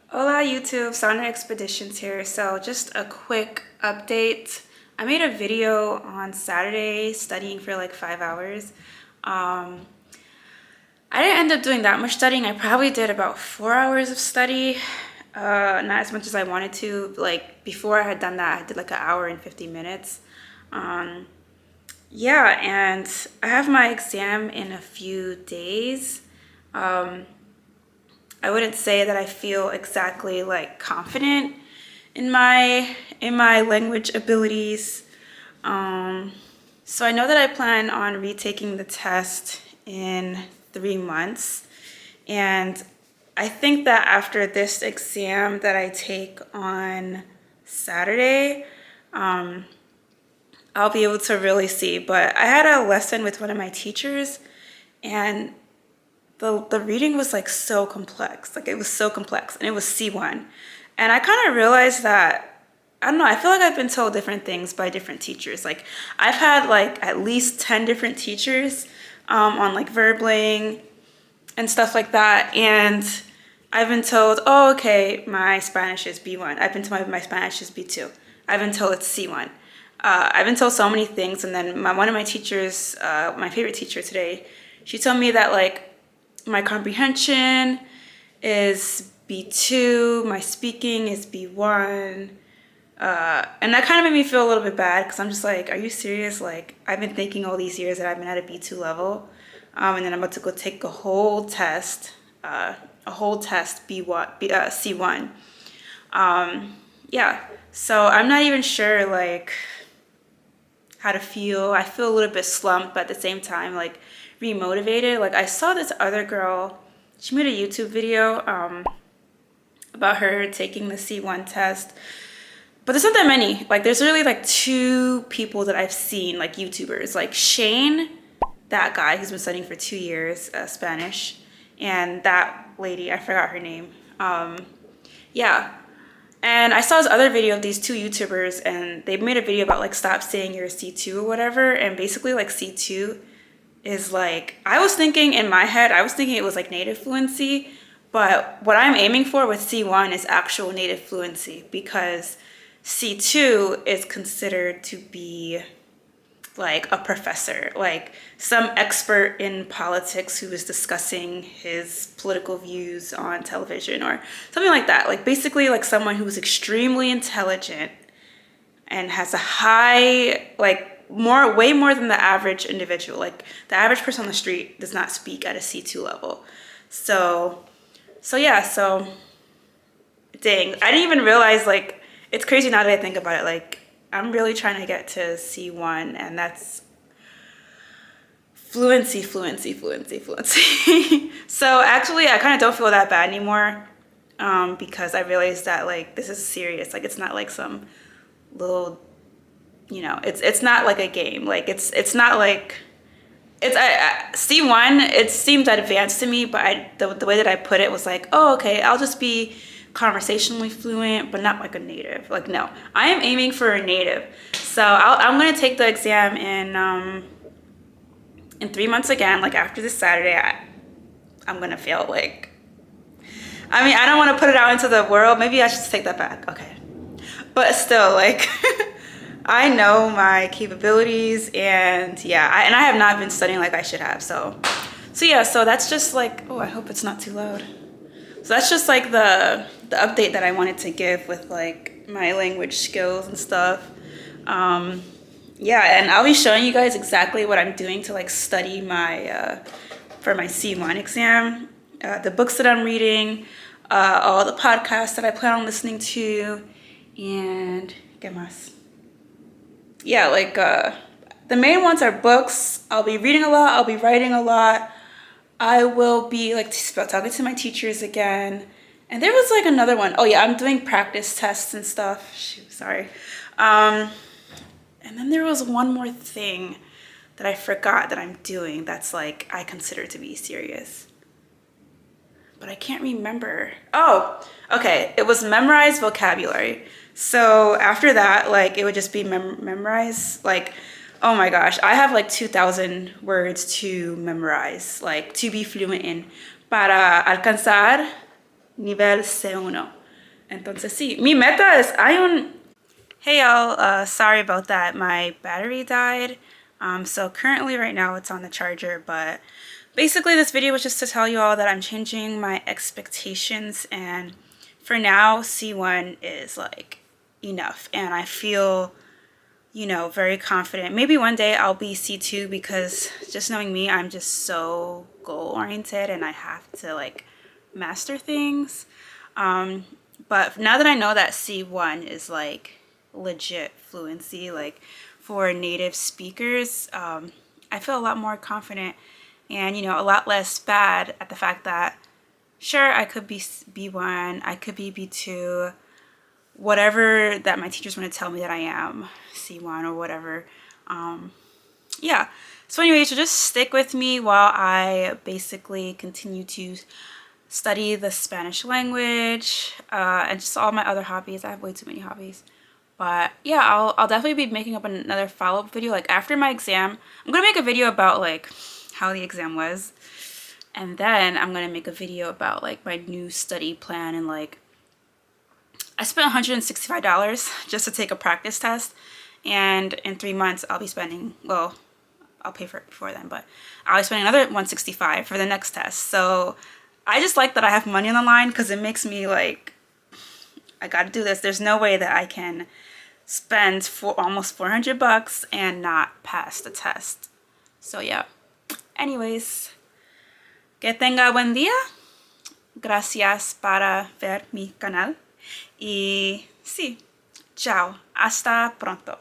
Hola YouTube, Sandra Expeditions here. So just a quick update. I made a video on Saturday studying for like 5 hours. Um, I didn't end up doing that much studying. I probably did about 4 hours of study. Not as much as I wanted to. Like before I had done that, I did like an hour and 50 minutes. Um, yeah, and I have my exam in a few days. Um, I wouldn't say that I feel exactly like confident in my language abilities. Um, so I know that I plan on retaking the test in 3 months, and I think that after this exam that I take on Saturday, um, I'll be able to really see. But I had a lesson with one of my teachers, and the reading was like so complex. Like it was so complex, and it was C1. And I kind of realized that I don't know, I feel like I've been told different things by different teachers. Like I've had like at least 10 different teachers on like verbling and stuff like that. And I've been told, oh, okay, my Spanish is B1. I've been told my Spanish is B2. I've been told it's C1. I've been told so many things. And then one of my teachers, my favorite teacher today, she told me that like my comprehension is B2, my speaking is B1. And that kind of made me feel a little bit bad because I'm just like, are you serious? Like, I've been thinking all these years that I've been at a B2 level. And then I'm about to go take a whole test B1, C1. Yeah, so I'm not even sure like how to feel. I feel a little bit slumped, but at the same time, like remotivated. Like I saw this other girl, she made a YouTube video about her taking the C1 test. But there's not that many. Like there's really like two people that I've seen, like YouTubers, like Shane, that guy who's been studying for 2 years, Spanish, and that lady, I forgot her name. Yeah. And I saw this other video of these two YouTubers, and they made a video about like stop saying you're a C2 or whatever. And basically like C2 is like, I was thinking in my head, I was thinking it was like native fluency, but what I'm aiming for with C1 is actual native fluency, because C2 is considered to be like a professor, like some expert in politics who is discussing his political views on television or something like that. Like basically like someone who is extremely intelligent and has a high, like way more than the average individual. Like the average person on the street does not speak at a C2 level. So yeah, so dang, I didn't even realize, like, it's crazy now that I think about it. Like, I'm really trying to get to C1, and that's fluency, fluency, fluency, fluency. So actually, I kind of don't feel that bad anymore, because I realized that, like, this is serious. Like, it's not like some little, it's not like a game. Like, it's not like, C1, it seemed advanced to me, but the way that I put it was like, oh, okay, I'll just be conversationally fluent, but not like a native. Like, no, I am aiming for a native. So I'm gonna take the exam in 3 months again. Like after this Saturday, I'm gonna fail. Like, I mean, I don't want to put it out into the world. Maybe I should take that back. Okay, but still, like, I know my capabilities, and yeah, I have not been studying like I should have. So yeah, so that's just like, oh, I hope it's not too loud. So that's just like the update that I wanted to give with like my language skills and stuff. Yeah, and I'll be showing you guys exactly what I'm doing to like study my for my C1 exam, the books that I'm reading, all the podcasts that I plan on listening to, and ¿qué más? Yeah, like the main ones are books. I'll be reading a lot. I'll be writing a lot. I will be like talking to my teachers again. And there was like another one. Oh yeah, I'm doing practice tests and stuff. Shoot, sorry. And then there was one more thing that I forgot that I'm doing that's like I consider to be serious. But I can't remember. Oh, okay. It was memorize vocabulary. So after that, like it would just be memorize. Like, oh my gosh, I have like 2,000 words to memorize, like to be fluent in. Para alcanzar nivel C1. Entonces sí, mi meta es, hay un... Hey y'all, sorry about that. My battery died. So currently right now it's on the charger, but basically this video was just to tell you all that I'm changing my expectations, and for now C1 is like enough, and I feel, you know, very confident. Maybe one day I'll be C2 because just knowing me, I'm just so goal oriented and I have to like master things. But now that I know that C1 is like legit fluency, like for native speakers, I feel a lot more confident and, you know, a lot less bad at the fact that sure, I could be B1, I could be B2, whatever that my teachers want to tell me that I am, C1 or whatever. Yeah. So anyway, so just stick with me while I basically continue to study the Spanish language and just all my other hobbies. I have way too many hobbies. But yeah, I'll definitely be making up another follow-up video. Like after my exam, I'm going to make a video about like how the exam was. And then I'm going to make a video about like my new study plan, and like I spent $165 just to take a practice test, and in 3 months I'll be spending, well, I'll pay for it before then, but I'll be spending another $165 for the next test. So I just like that I have money on the line because it makes me like, I gotta do this. There's no way that I can spend for almost 400 bucks and not pass the test. So yeah. Anyways, que tenga buen día. Gracias para ver mi canal. Y sí, chao. Hasta pronto.